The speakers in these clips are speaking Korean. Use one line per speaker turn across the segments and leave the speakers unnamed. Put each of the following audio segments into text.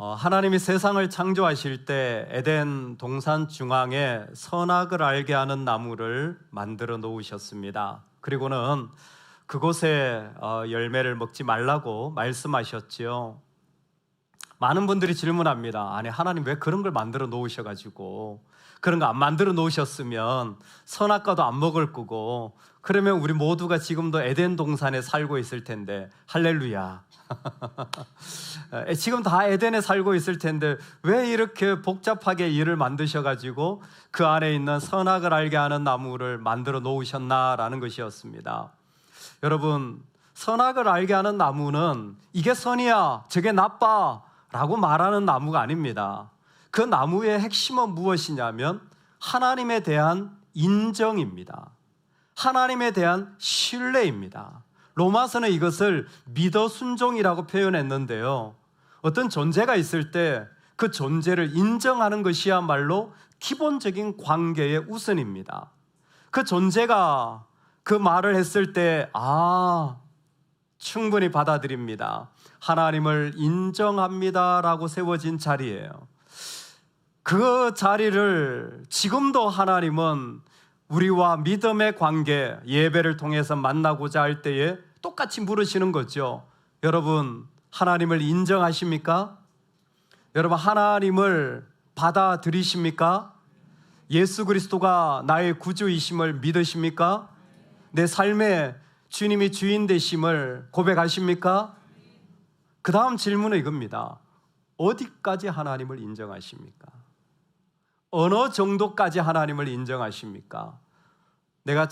하나님이 세상을 창조하실 때 에덴 동산 중앙에 선악을 알게 하는 나무를 만들어 놓으셨습니다. 그리고는 그곳에 열매를 먹지 말라고 말씀하셨지요. 많은 분들이 질문합니다. 아니, 하나님 왜 그런 걸 만들어 놓으셔가지고 그런 거 안 만들어 놓으셨으면 선악과도 안 먹을 거고, 그러면 우리 모두가 지금도 에덴 동산에 살고 있을 텐데. 할렐루야. 지금 다 에덴에 살고 있을 텐데 왜 이렇게 복잡하게 일을 만드셔가지고 그 안에 있는 선악을 알게 하는 나무를 만들어 놓으셨나라는 것이었습니다. 여러분, 선악을 알게 하는 나무는 이게 선이야, 저게 나빠 라고 말하는 나무가 아닙니다. 그 나무의 핵심은 무엇이냐면 하나님에 대한 인정입니다. 하나님에 대한 신뢰입니다. 로마서는 이것을 믿어 순종이라고 표현했는데요, 어떤 존재가 있을 때 그 존재를 인정하는 것이야말로 기본적인 관계의 우선입니다. 그 존재가 그 말을 했을 때 충분히 받아들입니다. 하나님을 인정합니다 라고 세워진 자리예요. 그 자리를 지금도 하나님은 우리와 믿음의 관계, 예배를 통해서 만나고자 할 때에 똑같이 물으시는 거죠. 여러분, 하나님을 인정하십니까? 여러분, 하나님을 받아들이십니까? 예수 그리스도가 나의 구주이심을 믿으십니까? 내 삶에 주님이 주인 되심을 고백하십니까? 그 다음 질문은 이겁니다. 어디까지 하나님을 인정하십니까? 어느 정도까지 하나님을 인정하십니까? 내가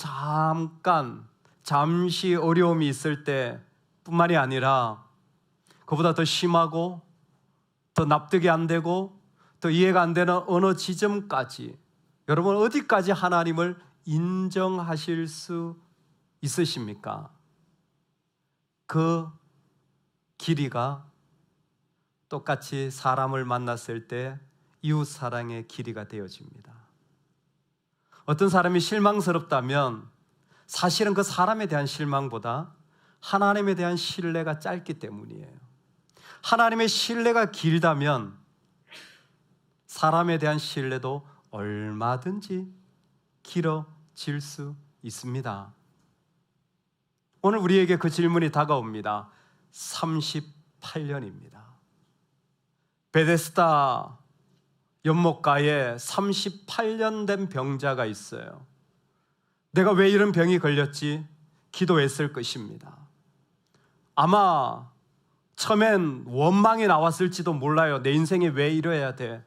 잠시 어려움이 있을 때 뿐만이 아니라 그보다 더 심하고 더 납득이 안 되고 더 이해가 안 되는 어느 지점까지, 여러분 어디까지 하나님을 인정하실 수 있으십니까? 그 길이가 똑같이 사람을 만났을 때 이웃사랑의 길이가 되어집니다. 어떤 사람이 실망스럽다면 사실은 그 사람에 대한 실망보다 하나님에 대한 신뢰가 짧기 때문이에요. 하나님의 신뢰가 길다면 사람에 대한 신뢰도 얼마든지 길어질 수 있습니다. 오늘 우리에게 그 질문이 다가옵니다. 38년입니다. 베데스다 연못가에 38년 된 병자가 있어요. 내가 왜 이런 병이 걸렸지? 기도했을 것입니다. 아마 처음엔 원망이 나왔을지도 몰라요. 내 인생에 왜 이래야 돼?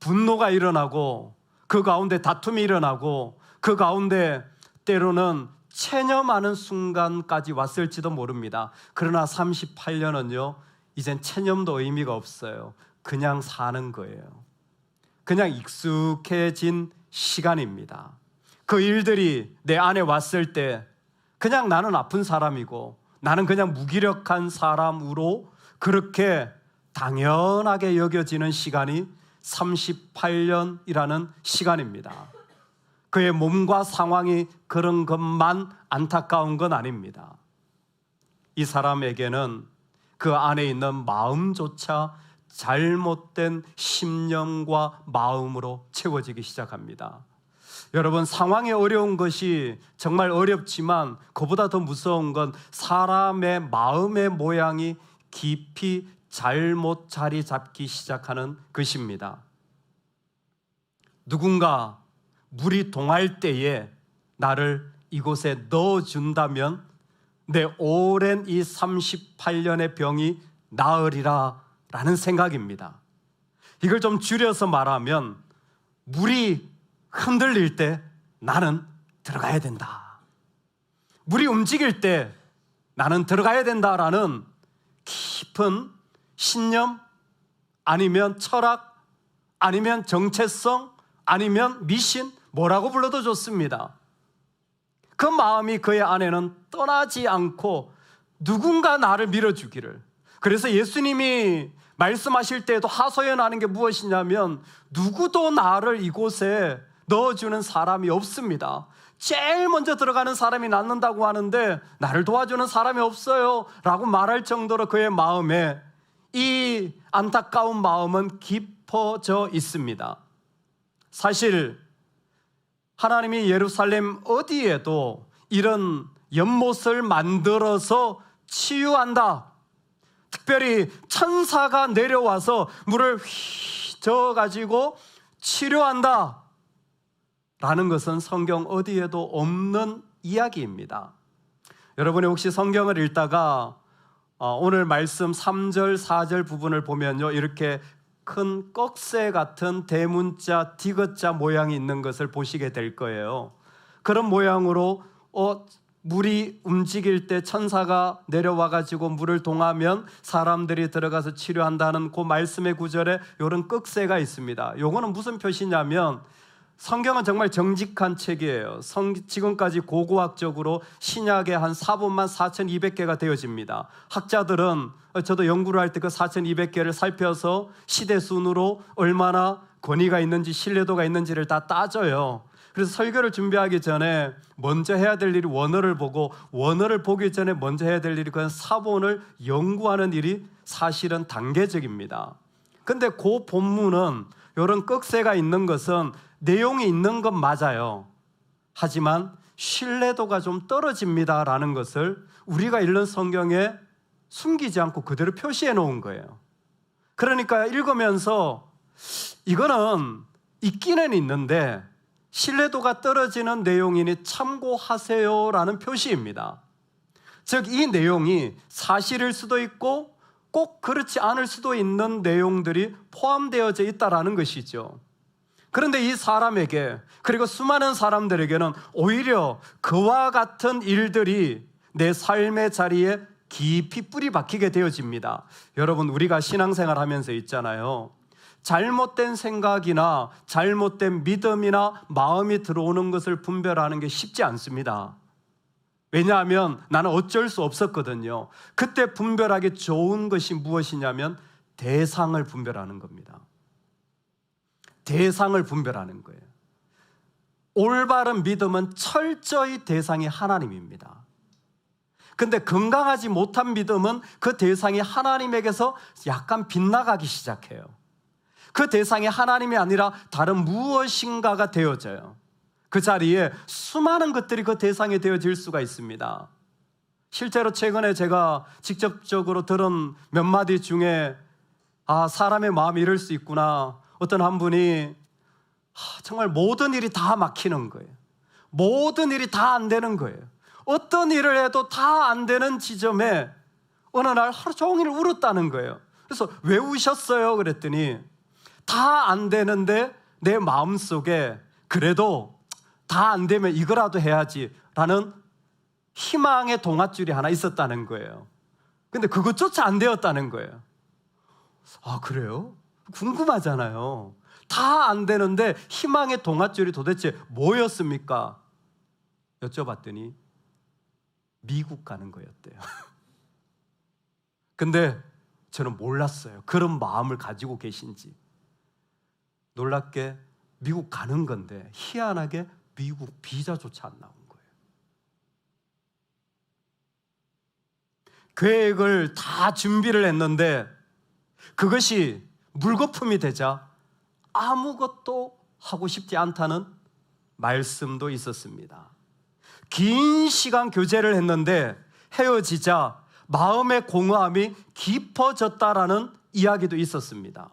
분노가 일어나고 그 가운데 다툼이 일어나고 그 가운데 때로는 체념하는 순간까지 왔을지도 모릅니다. 그러나 38년은요, 이젠 체념도 의미가 없어요. 그냥 사는 거예요. 그냥 익숙해진 시간입니다. 그 일들이 내 안에 왔을 때 그냥 나는 아픈 사람이고 나는 그냥 무기력한 사람으로 그렇게 당연하게 여겨지는 시간이 38년이라는 시간입니다. 그의 몸과 상황이 그런 것만 안타까운 건 아닙니다. 이 사람에게는 그 안에 있는 마음조차 잘못된 심령과 마음으로 채워지기 시작합니다. 여러분, 상황이 어려운 것이 정말 어렵지만 그보다 더 무서운 건 사람의 마음의 모양이 깊이 잘못 자리 잡기 시작하는 것입니다. 누군가 물이 동할 때에 나를 이곳에 넣어준다면 내 오랜 이 38년의 병이 나으리라 라는 생각입니다. 이걸 좀 줄여서 말하면 물이 흔들릴 때 나는 들어가야 된다. 물이 움직일 때 나는 들어가야 된다라는 깊은 신념, 아니면 철학, 아니면 정체성, 아니면 미신, 뭐라고 불러도 좋습니다. 그 마음이 그의 안에는 떠나지 않고 누군가 나를 밀어주기를. 그래서 예수님이 말씀하실 때에도 하소연하는 게 무엇이냐면 누구도 나를 이곳에 넣어주는 사람이 없습니다. 제일 먼저 들어가는 사람이 낫는다고 하는데 나를 도와주는 사람이 없어요 라고 말할 정도로 그의 마음에 이 안타까운 마음은 깊어져 있습니다. 사실 하나님이 예루살렘 어디에도 이런 연못을 만들어서 치유한다, 특별히 천사가 내려와서 물을 휘저어가지고 치료한다 라는 것은 성경 어디에도 없는 이야기입니다. 여러분이 혹시 성경을 읽다가 오늘 말씀 3절 4절 부분을 보면요, 이렇게 큰 꺽쇠 같은 대문자 디귿자 모양이 있는 것을 보시게 될 거예요. 그런 모양으로 물이 움직일 때 천사가 내려와 가지고 물을 동하면 사람들이 들어가서 치료한다는 그 말씀의 구절에 이런 꺽쇠가 있습니다. 요거는 무슨 표시냐면, 성경은 정말 정직한 책이에요. 지금까지 고고학적으로 신약의 한 사본만 4,200개가 되어집니다. 학자들은, 저도 연구를 할 때 그 4,200개를 살펴서 시대 순으로 얼마나 권위가 있는지 신뢰도가 있는지를 다 따져요. 그래서 설교를 준비하기 전에 먼저 해야 될 일이 원어를 보고, 원어를 보기 전에 먼저 해야 될 일이 그냥 사본을 연구하는 일이 사실은 단계적입니다. 근데 그 본문은 이런 꺽쇠가 있는 것은 내용이 있는 건 맞아요. 하지만 신뢰도가 좀 떨어집니다라는 것을 우리가 읽는 성경에 숨기지 않고 그대로 표시해 놓은 거예요. 그러니까 읽으면서 이거는 있기는 있는데 신뢰도가 떨어지는 내용이니 참고하세요라는 표시입니다. 즉, 이 내용이 사실일 수도 있고 꼭 그렇지 않을 수도 있는 내용들이 포함되어져 있다는 것이죠. 그런데 이 사람에게, 그리고 수많은 사람들에게는 오히려 그와 같은 일들이 내 삶의 자리에 깊이 뿌리 박히게 되어집니다. 여러분, 우리가 신앙생활 하면서 있잖아요, 잘못된 생각이나 잘못된 믿음이나 마음이 들어오는 것을 분별하는 게 쉽지 않습니다. 왜냐하면 나는 어쩔 수 없었거든요. 그때 분별하기 좋은 것이 무엇이냐면 대상을 분별하는 겁니다. 대상을 분별하는 거예요. 올바른 믿음은 철저히 대상이 하나님입니다. 근데 건강하지 못한 믿음은 그 대상이 하나님에게서 약간 빗나가기 시작해요. 그 대상이 하나님이 아니라 다른 무엇인가가 되어져요. 그 자리에 수많은 것들이 그 대상이 되어질 수가 있습니다. 실제로 최근에 제가 직접적으로 들은 몇 마디 중에, 사람의 마음이 이럴 수 있구나. 어떤 한 분이 정말 모든 일이 다 막히는 거예요. 모든 일이 다 안 되는 거예요. 어떤 일을 해도 다 안 되는 지점에 어느 날 하루 종일 울었다는 거예요. 그래서 왜 우셨어요? 그랬더니 다 안 되는데 내 마음속에 그래도 다 안 되면 이거라도 해야지 라는 희망의 동아줄이 하나 있었다는 거예요. 근데 그것조차 안 되었다는 거예요. 그래요? 궁금하잖아요. 다 안 되는데 희망의 동아줄이 도대체 뭐였습니까? 여쭤봤더니 미국 가는 거였대요. 근데 저는 몰랐어요. 그런 마음을 가지고 계신지. 놀랍게 미국 가는 건데 희한하게 미국 비자조차 안 나온 거예요. 계획을 다 준비를 했는데 그것이 물거품이 되자 아무것도 하고 싶지 않다는 말씀도 있었습니다. 긴 시간 교제를 했는데 헤어지자 마음의 공허함이 깊어졌다라는 이야기도 있었습니다.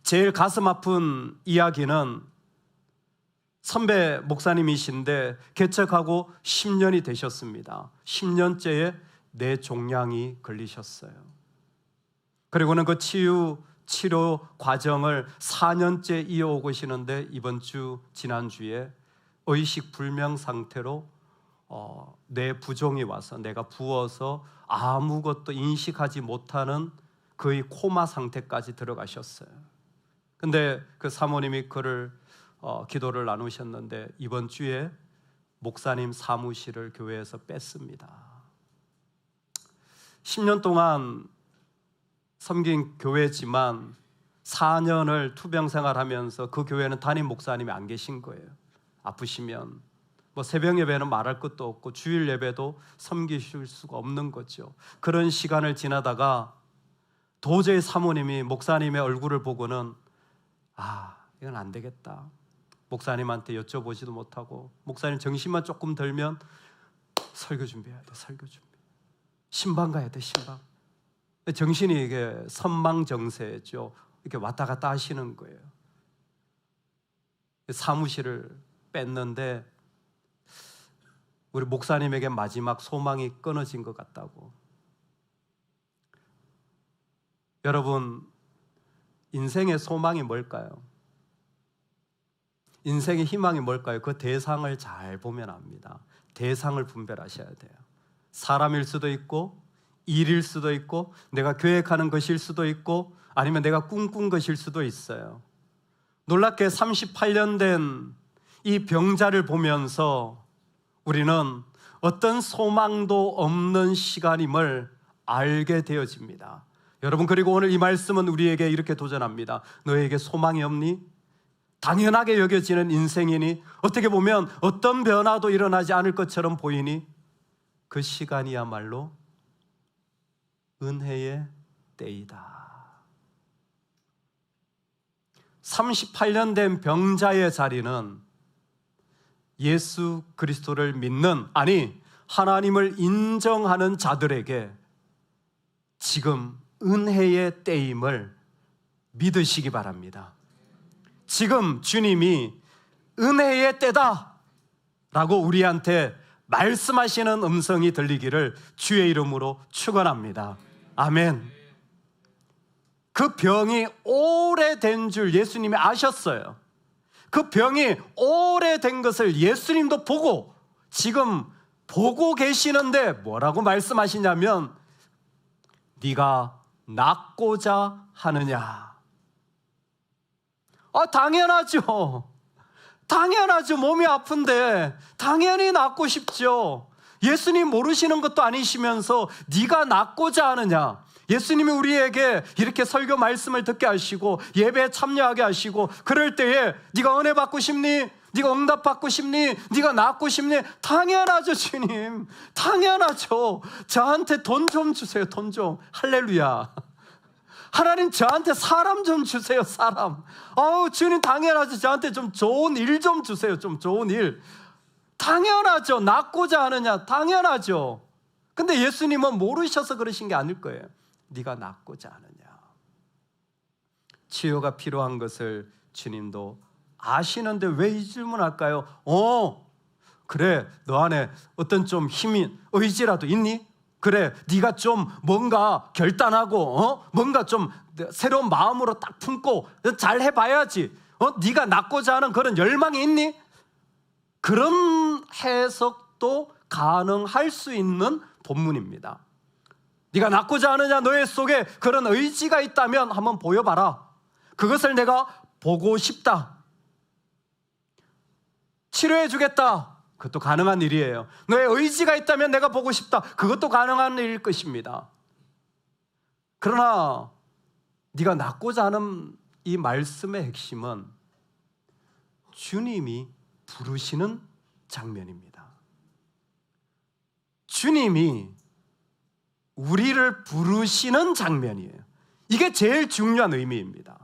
제일 가슴 아픈 이야기는 선배 목사님이신데 개척하고 10년이 되셨습니다. 10년째에 뇌종양이 걸리셨어요. 그리고는 그 치료 과정을 4년째 이어오고 계시는데 지난주에 의식 불명 상태로 뇌 부종이 와서 뇌가 부어서 아무것도 인식하지 못하는 거의 코마 상태까지 들어가셨어요. 근데 그 사모님이 기도를 나누셨는데 이번 주에 목사님 사무실을 교회에서 뺐습니다. 10년 동안 섬긴 교회지만 4년을 투병 생활하면서 그 교회는 담임 목사님이 안 계신 거예요. 아프시면 새벽 예배는 말할 것도 없고 주일 예배도 섬기실 수가 없는 거죠. 그런 시간을 지나다가 도저히 사모님이 목사님의 얼굴을 보고는 이건 안 되겠다. 목사님한테 여쭤보지도 못하고 목사님 정신만 조금 들면 설교 준비해야 돼. 설교 준비. 신방 가야 돼. 신방. 정신이 이게 선망정세죠. 이렇게 왔다 갔다 하시는 거예요. 사무실을 뺐는데 우리 목사님에게 마지막 소망이 끊어진 것 같다고. 여러분, 인생의 소망이 뭘까요? 인생의 희망이 뭘까요? 그 대상을 잘 보면 압니다. 대상을 분별하셔야 돼요. 사람일 수도 있고 일일 수도 있고 내가 계획하는 것일 수도 있고 아니면 내가 꿈꾼 것일 수도 있어요. 놀랍게 38년 된 이 병자를 보면서 우리는 어떤 소망도 없는 시간임을 알게 되어집니다. 여러분, 그리고 오늘 이 말씀은 우리에게 이렇게 도전합니다. 너에게 소망이 없니? 당연하게 여겨지는 인생이니? 어떻게 보면 어떤 변화도 일어나지 않을 것처럼 보이니? 그 시간이야말로 은혜의 때이다. 38년 된 병자의 자리는 예수 그리스도를 믿는, 아니 하나님을 인정하는 자들에게 지금 은혜의 때임을 믿으시기 바랍니다. 지금 주님이 은혜의 때다 라고 우리한테 말씀하시는 음성이 들리기를 주의 이름으로 축원합니다. 아멘. 그 병이 오래된 줄 예수님이 아셨어요. 그 병이 오래된 것을 예수님도 보고 지금 보고 계시는데 뭐라고 말씀하시냐면 네가 낫고자 하느냐. 당연하죠. 당연하죠. 몸이 아픈데 당연히 낫고 싶죠. 예수님 모르시는 것도 아니시면서 네가 낫고자 하느냐. 예수님이 우리에게 이렇게 설교 말씀을 듣게 하시고 예배에 참여하게 하시고 그럴 때에 네가 은혜 받고 싶니? 네가 응답 받고 싶니? 네가 낫고 싶니? 당연하죠. 주님, 당연하죠. 저한테 돈 좀 주세요. 돈 좀. 할렐루야. 하나님, 저한테 사람 좀 주세요. 사람. 주님, 당연하죠. 저한테 좀 좋은 일 좀 주세요. 좀 좋은 일. 당연하죠. 낫고자 하느냐. 당연하죠. 근데 예수님은 모르셔서 그러신 게 아닐 거예요. 네가 낫고자 하느냐. 치유가 필요한 것을 주님도 아시는데 왜 이 질문할까요? 그래, 너 안에 어떤 좀 힘이, 의지라도 있니? 그래, 네가 좀 뭔가 결단하고 뭔가 좀 새로운 마음으로 딱 품고 잘 해봐야지. 네가 낫고자 하는 그런 열망이 있니? 그런 해석도 가능할 수 있는 본문입니다. 네가 낫고자 하느냐, 너의 속에 그런 의지가 있다면 한번 보여봐라. 그것을 내가 보고 싶다. 치료해 주겠다. 그것도 가능한 일이에요. 너의 의지가 있다면 내가 보고 싶다. 그것도 가능한 일일 것입니다. 그러나 네가 낫고자 하는 이 말씀의 핵심은 주님이 부르시는 장면입니다. 주님이 우리를 부르시는 장면이에요. 이게 제일 중요한 의미입니다.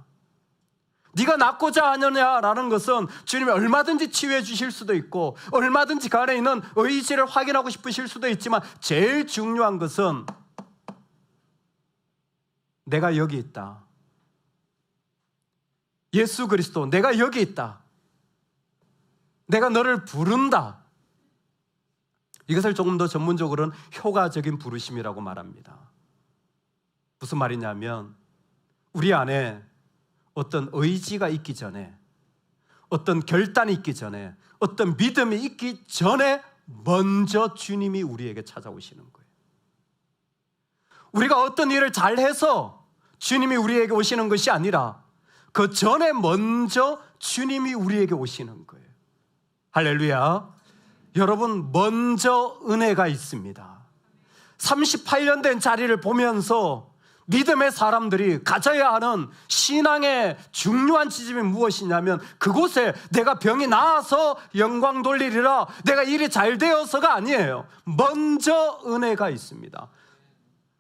네가 낫고자 하느냐라는 것은 주님이 얼마든지 치유해 주실 수도 있고 얼마든지 그 안에 있는 의지를 확인하고 싶으실 수도 있지만 제일 중요한 것은 내가 여기 있다. 예수 그리스도, 내가 여기 있다. 내가 너를 부른다. 이것을 조금 더 전문적으로는 효과적인 부르심이라고 말합니다. 무슨 말이냐면 우리 안에 어떤 의지가 있기 전에, 어떤 결단이 있기 전에, 어떤 믿음이 있기 전에 먼저 주님이 우리에게 찾아오시는 거예요. 우리가 어떤 일을 잘해서 주님이 우리에게 오시는 것이 아니라 그 전에 먼저 주님이 우리에게 오시는 거예요. 할렐루야. 여러분, 먼저 은혜가 있습니다. 38년 된 자리를 보면서 믿음의 사람들이 가져야 하는 신앙의 중요한 지점이 무엇이냐면 그곳에 내가 병이 나아서 영광 돌리리라, 내가 일이 잘 되어서가 아니에요. 먼저 은혜가 있습니다.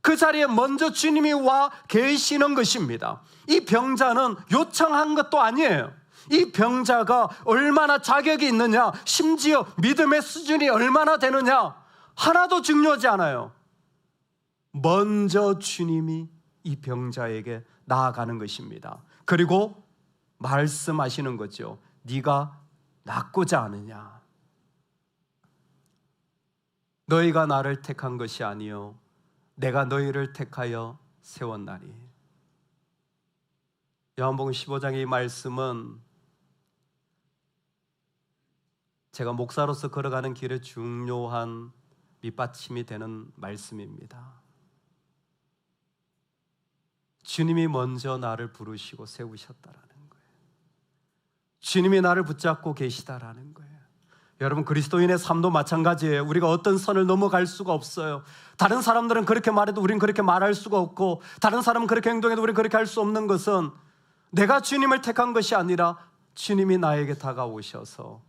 그 자리에 먼저 주님이 와 계시는 것입니다. 이 병자는 요청한 것도 아니에요. 이 병자가 얼마나 자격이 있느냐, 심지어 믿음의 수준이 얼마나 되느냐, 하나도 중요하지 않아요. 먼저 주님이 이 병자에게 나아가는 것입니다. 그리고 말씀하시는 거죠. 네가 낫고자 하느냐? 너희가 나를 택한 것이 아니요 내가 너희를 택하여 세웠나니. 요한복음 15장의 이 말씀은 제가 목사로서 걸어가는 길에 중요한 밑받침이 되는 말씀입니다. 주님이 먼저 나를 부르시고 세우셨다라는 거예요. 주님이 나를 붙잡고 계시다라는 거예요. 여러분, 그리스도인의 삶도 마찬가지예요. 우리가 어떤 선을 넘어갈 수가 없어요. 다른 사람들은 그렇게 말해도 우리는 그렇게 말할 수가 없고, 다른 사람은 그렇게 행동해도 우리는 그렇게 할 수 없는 것은 내가 주님을 택한 것이 아니라 주님이 나에게 다가오셔서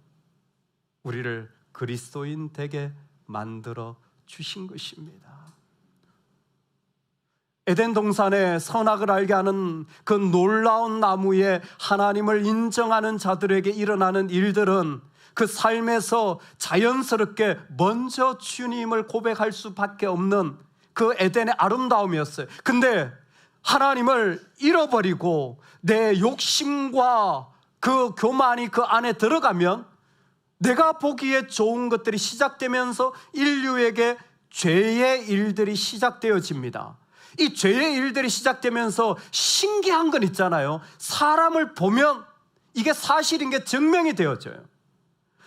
우리를 그리스도인 되게 만들어 주신 것입니다. 에덴 동산에 선악을 알게 하는 그 놀라운 나무에 하나님을 인정하는 자들에게 일어나는 일들은 그 삶에서 자연스럽게 먼저 주님을 고백할 수밖에 없는 그 에덴의 아름다움이었어요. 근데 하나님을 잃어버리고 내 욕심과 그 교만이 그 안에 들어가면 내가 보기에 좋은 것들이 시작되면서 인류에게 죄의 일들이 시작되어집니다. 이 죄의 일들이 시작되면서 신기한 건 있잖아요. 사람을 보면 이게 사실인 게 증명이 되어져요.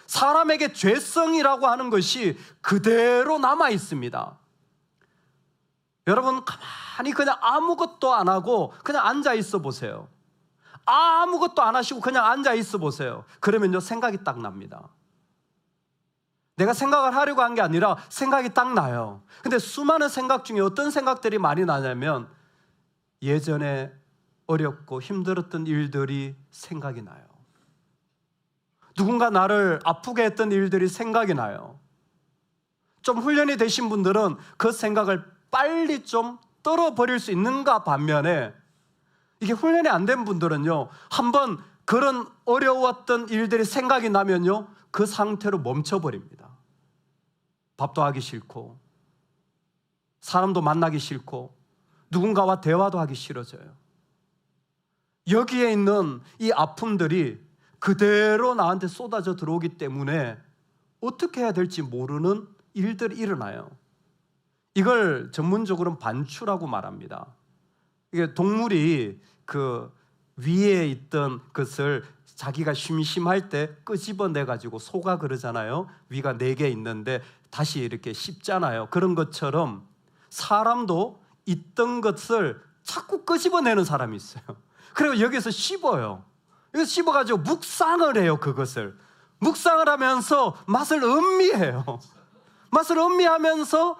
사람에게 죄성이라고 하는 것이 그대로 남아 있습니다. 여러분, 가만히 그냥 아무것도 안 하고 그냥 앉아 있어 보세요. 아무것도 안 하시고 그냥 앉아 있어 보세요. 그러면요, 생각이 딱 납니다. 내가 생각을 하려고 한 게 아니라 생각이 딱 나요. 근데 수많은 생각 중에 어떤 생각들이 많이 나냐면 예전에 어렵고 힘들었던 일들이 생각이 나요. 누군가 나를 아프게 했던 일들이 생각이 나요. 좀 훈련이 되신 분들은 그 생각을 빨리 좀 떨어버릴 수 있는가 반면에, 이게 훈련이 안 된 분들은요, 한번 그런 어려웠던 일들이 생각이 나면요, 그 상태로 멈춰버립니다. 밥도 하기 싫고, 사람도 만나기 싫고, 누군가와 대화도 하기 싫어져요. 여기에 있는 이 아픔들이 그대로 나한테 쏟아져 들어오기 때문에 어떻게 해야 될지 모르는 일들이 일어나요. 이걸 전문적으로는 반추라고 말합니다. 이게 동물이 그 위에 있던 것을 자기가 심심할 때 끄집어내가지고 소가 그러잖아요. 위가 4개 있는데 다시 이렇게 씹잖아요. 그런 것처럼 사람도 있던 것을 자꾸 끄집어내는 사람이 있어요. 그리고 여기서 씹어요. 이거 씹어가지고 묵상을 해요. 그것을 묵상을 하면서 맛을 음미해요. 맛을 음미하면서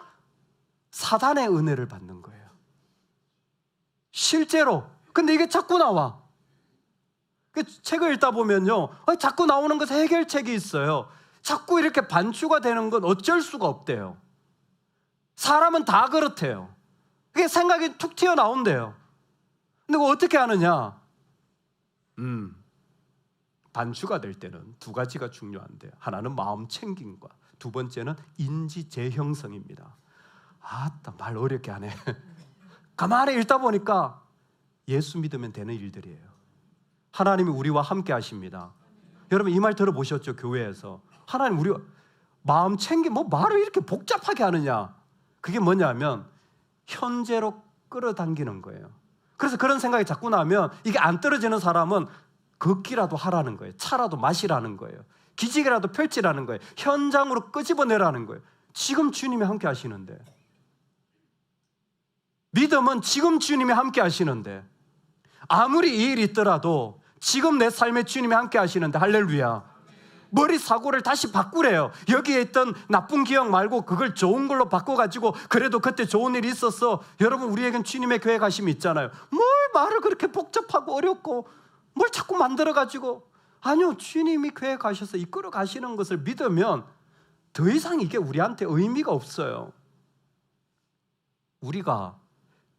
사단의 은혜를 받는 거예요. 실제로. 근데 이게 자꾸 나와. 책을 읽다 보면요, 자꾸 나오는 것에 해결책이 있어요. 자꾸 이렇게 반추가 되는 건 어쩔 수가 없대요. 사람은 다 그렇대요. 그게 생각이 툭 튀어나온대요. 근데 그거 어떻게 하느냐? 반추가 될 때는 2가지가 중요한데요. 하나는 마음 챙김과, 2번째는 인지 재형성입니다. 아따, 말 어렵게 하네. 가만히 읽다 보니까 예수 믿으면 되는 일들이에요. 하나님이 우리와 함께 하십니다. 여러분, 이 말 들어보셨죠? 교회에서 하나님 우리 마음 챙김, 뭐 말을 이렇게 복잡하게 하느냐? 그게 뭐냐면 현재로 끌어당기는 거예요. 그래서 그런 생각이 자꾸 나면 이게 안 떨어지는 사람은 걷기라도 하라는 거예요. 차라도 마시라는 거예요. 기지개라도 펼치라는 거예요. 현장으로 끄집어내라는 거예요. 지금 주님이 함께 하시는데, 믿음은 지금 주님이 함께 하시는데, 아무리 이 일이 있더라도 지금 내 삶에 주님이 함께 하시는데, 할렐루야. 머리 사고를 다시 바꾸래요. 여기에 있던 나쁜 기억 말고 그걸 좋은 걸로 바꿔가지고, 그래도 그때 좋은 일이 있었어. 여러분, 우리에겐 주님의 교회 가심이 있잖아요. 뭘 말을 그렇게 복잡하고 어렵고 뭘 자꾸 만들어가지고. 아니요, 주님이 교회 가셔서 이끌어 가시는 것을 믿으면 더 이상 이게 우리한테 의미가 없어요. 우리가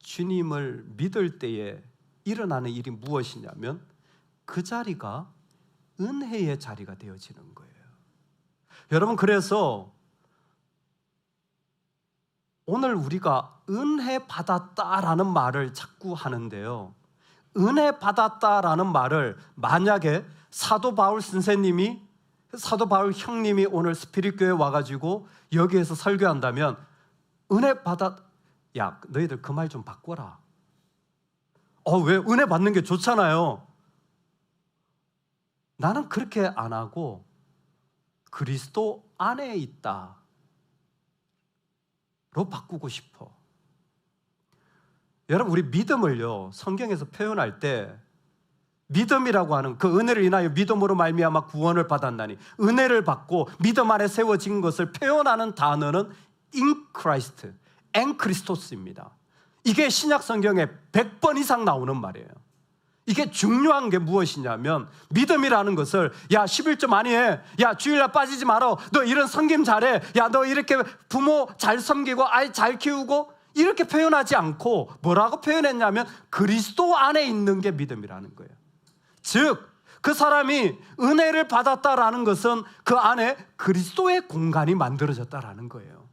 주님을 믿을 때에 일어나는 일이 무엇이냐면 그 자리가 은혜의 자리가 되어지는 거예요. 여러분, 그래서 오늘 우리가 은혜 받았다라는 말을 자꾸 하는데요, 은혜 받았다라는 말을 만약에 사도 바울 선생님이, 사도 바울 형님이 오늘 스피릿교회 와가지고 여기에서 설교한다면 은혜 야, 너희들 그 말 좀 바꿔라. 왜? 은혜 받는 게 좋잖아요. 나는 그렇게 안 하고 그리스도 안에 있다 로 바꾸고 싶어. 여러분, 우리 믿음을요, 성경에서 표현할 때 믿음이라고 하는 그 은혜를 인하여 믿음으로 말미암아 구원을 받았나니, 은혜를 받고 믿음 안에 세워진 것을 표현하는 단어는 in Christ, en Christos입니다. 이게 신약 성경에 100번 이상 나오는 말이에요. 이게 중요한 게 무엇이냐면, 믿음이라는 것을 야 11조 많이 해, 야 주일날 빠지지 말어, 너 이런 섬김 잘해, 야 너 이렇게 부모 잘 섬기고 아이 잘 키우고, 이렇게 표현하지 않고 뭐라고 표현했냐면 그리스도 안에 있는 게 믿음이라는 거예요. 즉 그 사람이 은혜를 받았다라는 것은 그 안에 그리스도의 공간이 만들어졌다라는 거예요.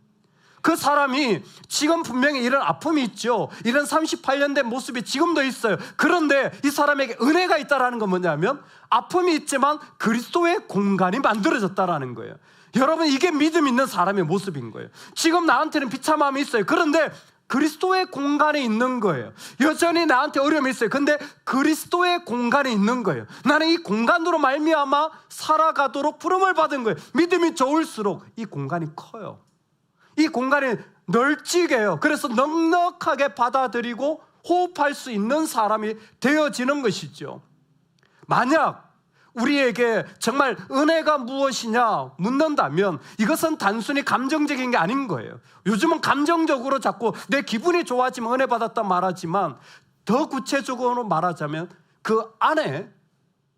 그 사람이 지금 분명히 이런 아픔이 있죠. 이런 38년 된 모습이 지금도 있어요. 그런데 이 사람에게 은혜가 있다는 건 뭐냐면 아픔이 있지만 그리스도의 공간이 만들어졌다는 거예요. 여러분, 이게 믿음 있는 사람의 모습인 거예요. 지금 나한테는 비참함이 있어요. 그런데 그리스도의 공간에 있는 거예요. 여전히 나한테 어려움이 있어요. 근데 그리스도의 공간에 있는 거예요. 나는 이 공간으로 말미암아 살아가도록 부름을 받은 거예요. 믿음이 좋을수록 이 공간이 커요. 이 공간이 널찍해요. 그래서 넉넉하게 받아들이고 호흡할 수 있는 사람이 되어지는 것이죠. 만약 우리에게 정말 은혜가 무엇이냐 묻는다면 이것은 단순히 감정적인 게 아닌 거예요. 요즘은 감정적으로 자꾸 내 기분이 좋아지면 은혜 받았다 말하지만, 더 구체적으로 말하자면 그 안에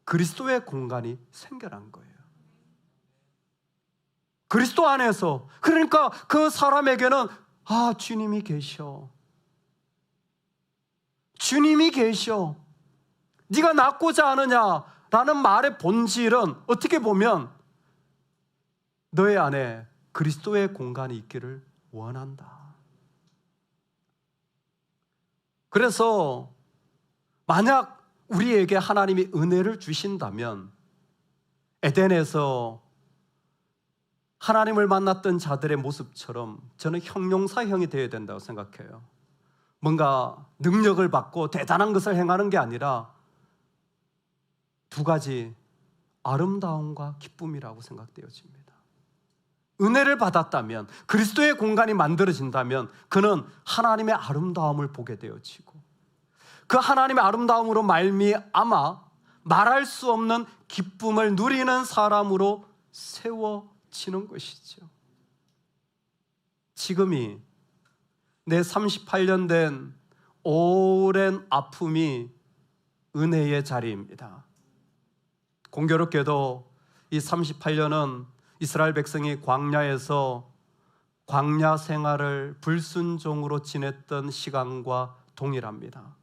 그리스도의 공간이 생겨난 거예요. 그리스도 안에서. 그러니까 그 사람에게는 주님이 계셔, 주님이 계셔, 네가 낫고자 하느냐 라는 말의 본질은 어떻게 보면 너의 안에 그리스도의 공간이 있기를 원한다. 그래서 만약 우리에게 하나님이 은혜를 주신다면 에덴에서 하나님을 만났던 자들의 모습처럼 저는 형용사형이 되어야 된다고 생각해요. 뭔가 능력을 받고 대단한 것을 행하는 게 아니라 두 가지, 아름다움과 기쁨이라고 생각되어집니다. 은혜를 받았다면, 그리스도의 공간이 만들어진다면 그는 하나님의 아름다움을 보게 되어지고, 그 하나님의 아름다움으로 말미암아 말할 수 없는 기쁨을 누리는 사람으로 세워지는 것이죠. 지금이 내 38년 된 오랜 아픔이 은혜의 자리입니다. 공교롭게도 이 38년은 이스라엘 백성이 광야에서 광야 생활을 불순종으로 지냈던 시간과 동일합니다.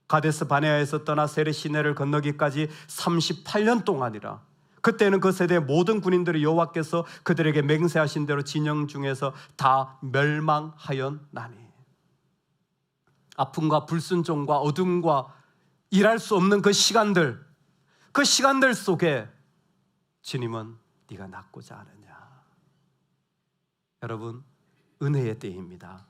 가데스 바네아에서 떠나 세례 시내를 건너기까지 38년 동안이라. 그때는 그 세대의 모든 군인들이 여호와께서 그들에게 맹세하신 대로 진영 중에서 다 멸망하였나니. 아픔과 불순종과 어둠과 일할 수 없는 그 시간들 속에 주님은 네가 낫고자 하느냐. 여러분, 은혜의 때입니다.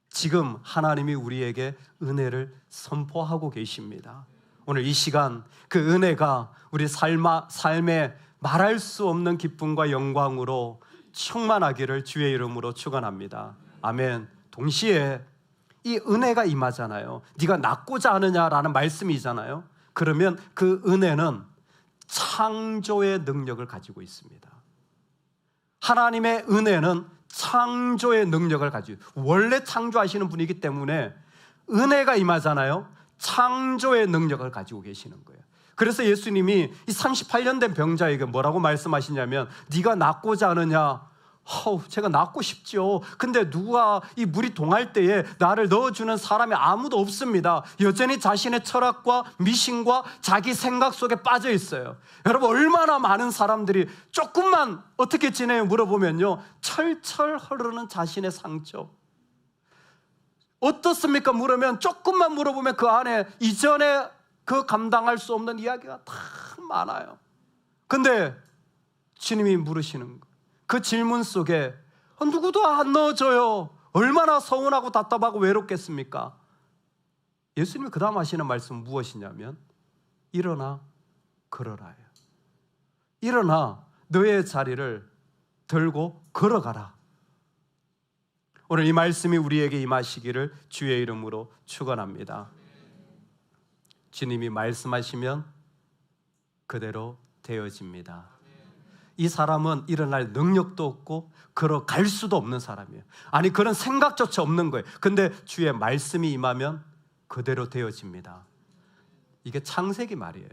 지금 하나님이 우리에게 은혜를 선포하고 계십니다. 오늘 이 시간 그 은혜가 우리 삶에 말할 수 없는 기쁨과 영광으로 충만하기를 주의 이름으로 축원합니다. 아멘. 동시에 이 은혜가 임하잖아요. 네가 낫고자 하느냐라는 말씀이잖아요. 그러면 그 은혜는 창조의 능력을 가지고 있습니다. 하나님의 은혜는 창조의 능력을 가지고, 원래 창조하시는 분이기 때문에 은혜가 임하잖아요. 창조의 능력을 가지고 계시는 거예요. 그래서 예수님이 이 38년 된 병자에게 뭐라고 말씀하시냐면 네가 낫고자 하느냐, 제가 낫고 싶죠. 근데 누가 이 물이 동할 때에 나를 넣어주는 사람이 아무도 없습니다. 여전히 자신의 철학과 미신과 자기 생각 속에 빠져 있어요. 여러분, 얼마나 많은 사람들이 조금만 어떻게 지내요 물어보면요, 철철 흐르는 자신의 상처. 어떻습니까 물으면, 조금만 물어보면 그 안에 이전에 그 감당할 수 없는 이야기가 다 많아요. 근데 주님이 물으시는 거예요. 그 질문 속에 누구도 안 넣어줘요. 얼마나 서운하고 답답하고 외롭겠습니까? 예수님이 그 다음 하시는 말씀은 무엇이냐면, 일어나 걸어라요. 일어나 너의 자리를 들고 걸어가라. 오늘 이 말씀이 우리에게 임하시기를 주의 이름으로 축원합니다. 주님이 말씀하시면 그대로 되어집니다. 이 사람은 일어날 능력도 없고 걸어갈 수도 없는 사람이에요. 아니, 그런 생각조차 없는 거예요. 근데 주의 말씀이 임하면 그대로 되어집니다. 이게 창세기 말이에요.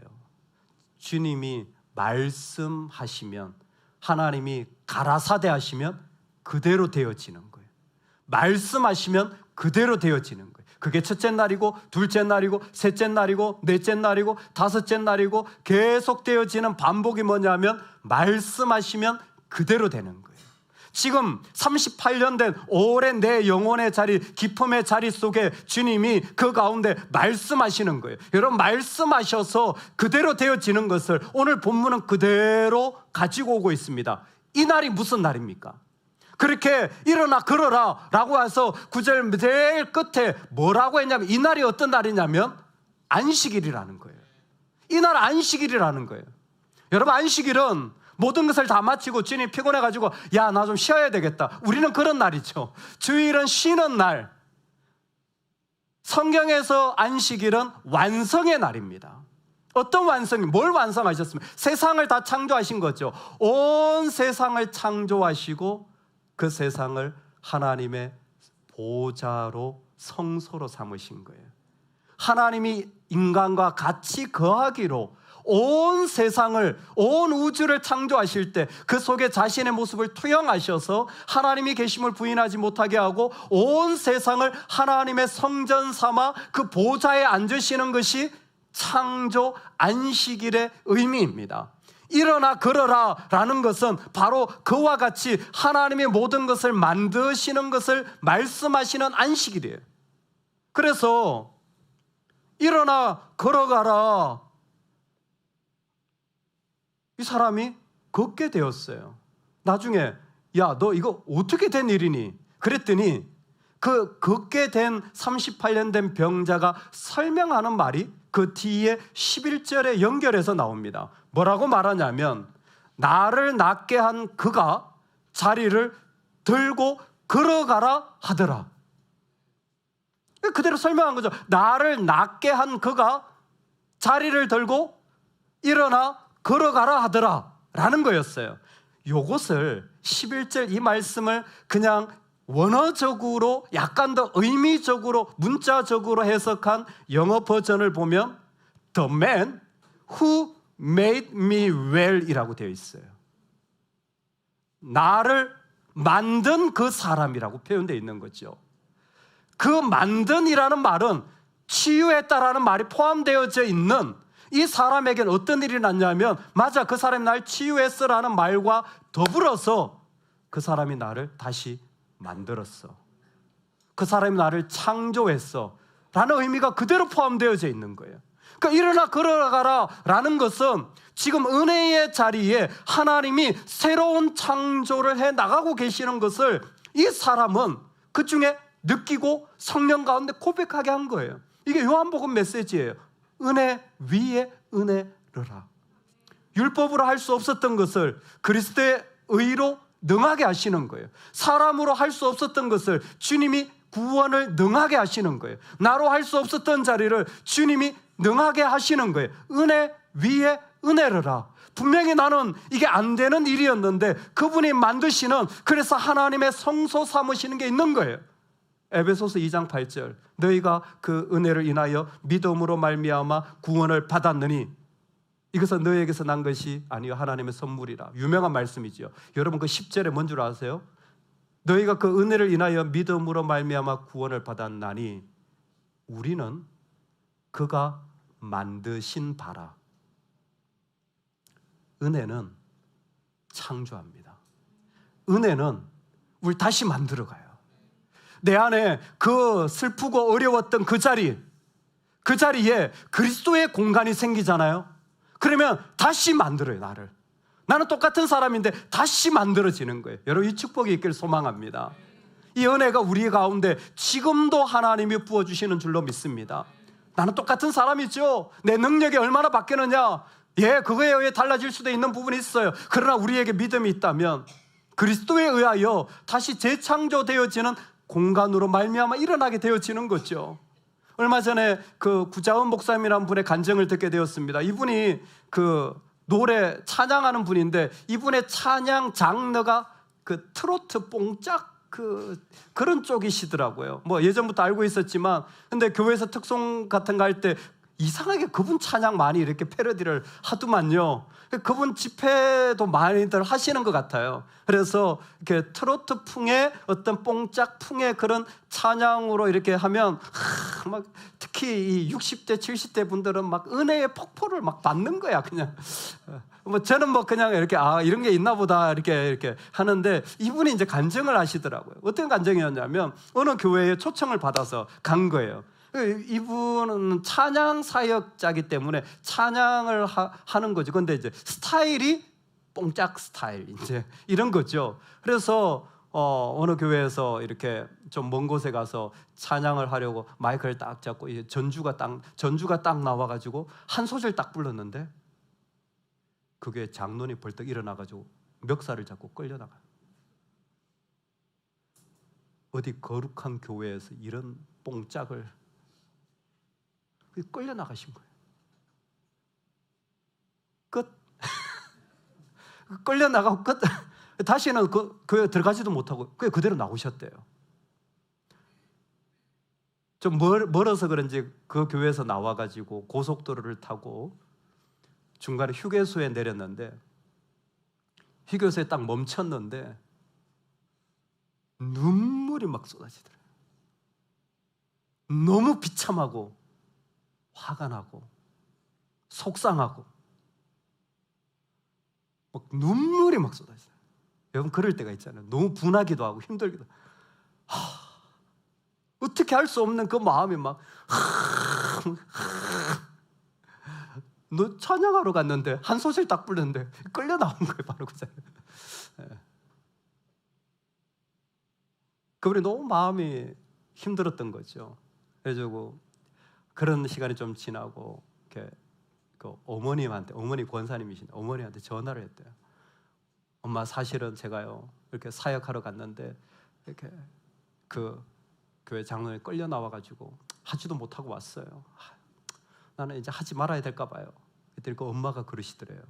주님이 말씀하시면, 하나님이 가라사대 하시면 그대로 되어지는 거예요. 말씀하시면 그대로 되어지는 거예요. 그게 첫째 날이고 둘째 날이고 셋째 날이고 넷째 날이고 다섯째 날이고 계속 되어지는 반복이 뭐냐면, 말씀하시면 그대로 되는 거예요. 지금 38년 된 오랜 내 영혼의 자리, 기쁨의 자리 속에 주님이 그 가운데 말씀하시는 거예요. 여러분, 말씀하셔서 그대로 되어지는 것을 오늘 본문은 그대로 가지고 오고 있습니다. 이 날이 무슨 날입니까? 그렇게 일어나 걸어라 라고 해서 9절 제일 끝에 뭐라고 했냐면, 이 날이 어떤 날이냐면 안식일이라는 거예요. 이 날 안식일이라는 거예요. 여러분, 안식일은 모든 것을 다 마치고 주님이 피곤해가지고 야, 나 좀 쉬어야 되겠다. 우리는 그런 날이죠. 주일은 쉬는 날. 성경에서 안식일은 완성의 날입니다. 어떤 완성이, 뭘 완성하셨습니까? 세상을 다 창조하신 거죠. 온 세상을 창조하시고 그 세상을 하나님의 보좌로, 성소로 삼으신 거예요. 하나님이 인간과 같이 거하기로 온 세상을, 온 우주를 창조하실 때 그 속에 자신의 모습을 투영하셔서 하나님이 계심을 부인하지 못하게 하고 온 세상을 하나님의 성전 삼아 그 보좌에 앉으시는 것이 창조 안식일의 의미입니다. 일어나 걸어라 라는 것은 바로 그와 같이 하나님이 모든 것을 만드시는 것을 말씀하시는 안식일이에요. 그래서 일어나 걸어가라, 이 사람이 걷게 되었어요. 나중에 야, 너 이거 어떻게 된 일이니? 그랬더니 그 걷게 된 38년 된 병자가 설명하는 말이 그 뒤에 11절에 연결해서 나옵니다. 뭐라고 말하냐면, 나를 낫게 한 그가 자리를 들고 걸어가라 하더라. 그대로 설명한 거죠. 나를 낫게 한 그가 자리를 들고 일어나 걸어가라 하더라 라는 거였어요. 요것을 11절 이 말씀을 그냥 원어적으로 약간 더 의미적으로 문자적으로 해석한 영어 버전을 보면 The man who made me well 이라고 되어 있어요. 나를 만든 그 사람이라고 표현되어 있는 거죠. 그 만든이라는 말은 치유했다라는 말이 포함되어져 있는, 이 사람에게는 어떤 일이 났냐면, 맞아, 그 사람이 날 치유했어라는 말과 더불어서 그 사람이 나를 다시 만들었어, 그 사람이 나를 창조했어 라는 의미가 그대로 포함되어져 있는 거예요. 그러니까 일어나 걸어가라 라는 것은 지금 은혜의 자리에 하나님이 새로운 창조를 해 나가고 계시는 것을 이 사람은 그 중에 느끼고 성령 가운데 고백하게 한 거예요. 이게 요한복음 메시지예요. 은혜 위에 은혜르라. 율법으로 할 수 없었던 것을 그리스도의 의로 능하게 하시는 거예요. 사람으로 할 수 없었던 것을 주님이 구원을 능하게 하시는 거예요. 나로 할 수 없었던 자리를 주님이 능하게 하시는 거예요. 은혜 위에 은혜르라. 분명히 나는 이게 안 되는 일이었는데 그분이 만드시는, 그래서 하나님의 성소 삼으시는 게 있는 거예요. 에베소서 2장 8절, 너희가 그 은혜를 인하여 믿음으로 말미암아 구원을 받았느니 이것은 너에게서 난 것이 아니요 하나님의 선물이라. 유명한 말씀이지요. 여러분 그 10절에 뭔 줄 아세요? 너희가 그 은혜를 인하여 믿음으로 말미암아 구원을 받았나니 우리는 그가 만드신 바라. 은혜는 창조합니다. 은혜는 우리 다시 만들어가요. 내 안에 그 슬프고 어려웠던 그 자리에 그리스도의 공간이 생기잖아요. 그러면 다시 만들어요. 나는 똑같은 사람인데 다시 만들어지는 거예요. 여러분 이 축복이 있길 소망합니다. 이 은혜가 우리 가운데 지금도 하나님이 부어주시는 줄로 믿습니다. 나는 똑같은 사람이죠. 내 능력이 얼마나 바뀌느냐, 그거에 의해 달라질 수도 있는 부분이 있어요. 그러나 우리에게 믿음이 있다면 그리스도에 의하여 다시 재창조되어지는 공간으로 말미암아 일어나게 되어지는 거죠. 얼마 전에 그 구자은 목사님이라는 분의 간증을 듣게 되었습니다. 이분이 그 노래 찬양하는 분인데 이분의 찬양 장르가 그 트로트 뽕짝 그런 쪽이시더라고요. 뭐 예전부터 알고 있었지만 근데 교회에서 특송 같은 거 할 때 이상하게 그분 찬양 많이 이렇게 패러디를 하더만요. 그분 집회도 많이들 하시는 것 같아요. 그래서 이렇게 트로트 풍의 어떤 뽕짝 풍의 그런 찬양으로 이렇게 하면 막 특히 이 60대 70대 분들은 막 은혜의 폭포를 막 받는 거야. 그냥 뭐 저는 뭐 그냥 이렇게 이런 게 있나 보다 이렇게 하는데 이분이 이제 간증을 하시더라고요. 어떤 간증이었냐면 어느 교회에 초청을 받아서 간 거예요. 이분은 찬양 사역자이기 때문에 찬양을 하는 거죠. 근데 이제 스타일이 뽕짝 스타일 이제 이런 거죠. 그래서 어느 교회에서 이렇게 좀 먼 곳에 가서 찬양을 하려고 마이크를 딱 잡고 전주가 딱 나와가지고 한 소절 딱 불렀는데 그게 장로님 벌떡 일어나가지고 멱살을 잡고 끌려나가요. 어디 거룩한 교회에서 이런 뽕짝을 끌려나가신 거예요. 끝. 끌려나가고 끝. 다시는 그 교회 들어가지도 못하고 그대로 나오셨대요. 좀 멀어서 그런지 그 교회에서 나와가지고 고속도로를 타고 중간에 휴게소에 내렸는데 휴게소에 딱 멈췄는데 눈물이 막 쏟아지더래요. 너무 비참하고 화가 나고 속상하고 막 눈물이 막 쏟아져요. 여러분 그럴 때가 있잖아요. 너무 분하기도 하고 힘들기도 하고 어떻게 할 수 없는 그 마음이 막 너 찬양하러 갔는데 한 소절 딱 불렀는데 끌려 나온 거예요. 바로 그 자리에. 그분이 너무 마음이 힘들었던 거죠. 그래가지고 그런 시간이 좀 지나고 이렇게 그 어머니 권사님이신 어머니한테 전화를 했대요. 엄마 사실은 제가요 이렇게 사역하러 갔는데 이렇게 그 교회 장로에 끌려 나와가지고 하지도 못하고 왔어요. 나는 이제 하지 말아야 될까 봐요. 그때 그 엄마가 그러시더래요.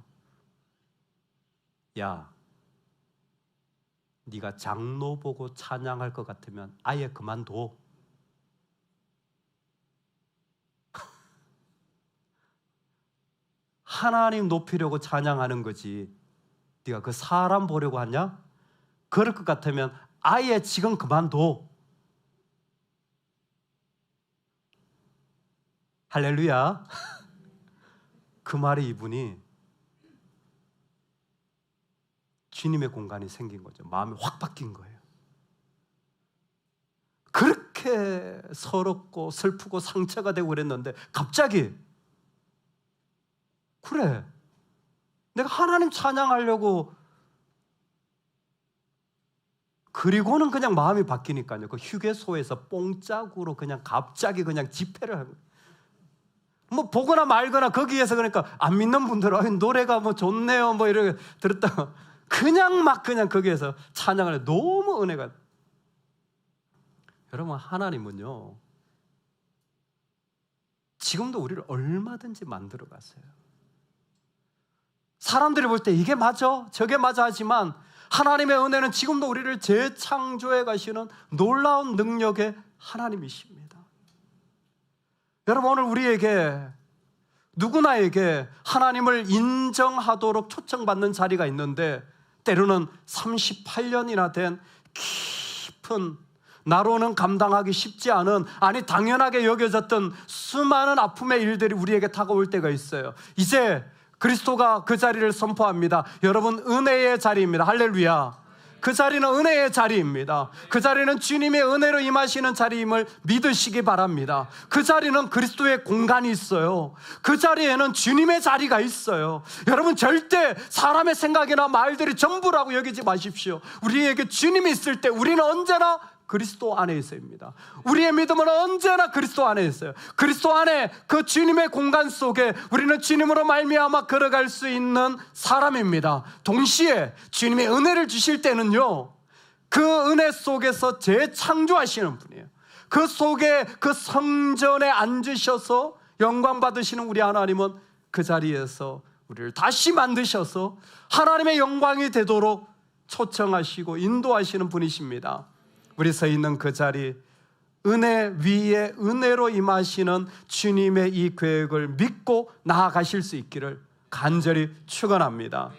야, 네가 장로 보고 찬양할 것 같으면 아예 그만둬. 하나님 높이려고 찬양하는 거지 네가 그 사람 보려고 하냐? 그럴 것 같으면 아예 지금 그만둬. 할렐루야. 그 말에 이분이 주님의 공간이 생긴 거죠. 마음이 확 바뀐 거예요. 그렇게 서럽고 슬프고 상처가 되고 그랬는데 갑자기 그래, 내가 하나님 찬양하려고 그리고는 그냥 마음이 바뀌니까요. 그 휴게소에서 뽕짝으로 그냥 갑자기 그냥 집회를 하고 뭐 보거나 말거나 거기에서 그러니까 안 믿는 분들은 노래가 뭐 좋네요 뭐 이렇게 들었다가 그냥 거기에서 찬양을 해. 너무 은혜가. 여러분 하나님은요 지금도 우리를 얼마든지 만들어 가세요. 사람들이 볼 때 이게 맞아 저게 맞아 하지만 하나님의 은혜는 지금도 우리를 재창조해 가시는 놀라운 능력의 하나님이십니다. 여러분 오늘 우리에게 누구나에게 하나님을 인정하도록 초청받는 자리가 있는데 때로는 38년이나 된 깊은, 나로는 감당하기 쉽지 않은, 아니 당연하게 여겨졌던 수많은 아픔의 일들이 우리에게 다가올 때가 있어요. 이제 그리스도가 그 자리를 선포합니다. 여러분, 은혜의 자리입니다. 할렐루야. 그 자리는 은혜의 자리입니다. 그 자리는 주님의 은혜로 임하시는 자리임을 믿으시기 바랍니다. 그 자리는 그리스도의 공간이 있어요. 그 자리에는 주님의 자리가 있어요. 여러분, 절대 사람의 생각이나 말들이 전부라고 여기지 마십시오. 우리에게 주님이 있을 때 우리는 언제나 그리스도 안에 있어야입니다. 우리의 믿음은 언제나 그리스도 안에 있어요. 그리스도 안에 그 주님의 공간 속에 우리는 주님으로 말미암아 걸어갈 수 있는 사람입니다. 동시에 주님의 은혜를 주실 때는요, 그 은혜 속에서 재창조하시는 분이에요. 그 속에 그 성전에 앉으셔서 영광 받으시는 우리 하나님은 그 자리에서 우리를 다시 만드셔서 하나님의 영광이 되도록 초청하시고 인도하시는 분이십니다. 우리 서 있는 그 자리, 은혜 위에 은혜로 임하시는 주님의 이 계획을 믿고 나아가실 수 있기를 간절히 축원합니다.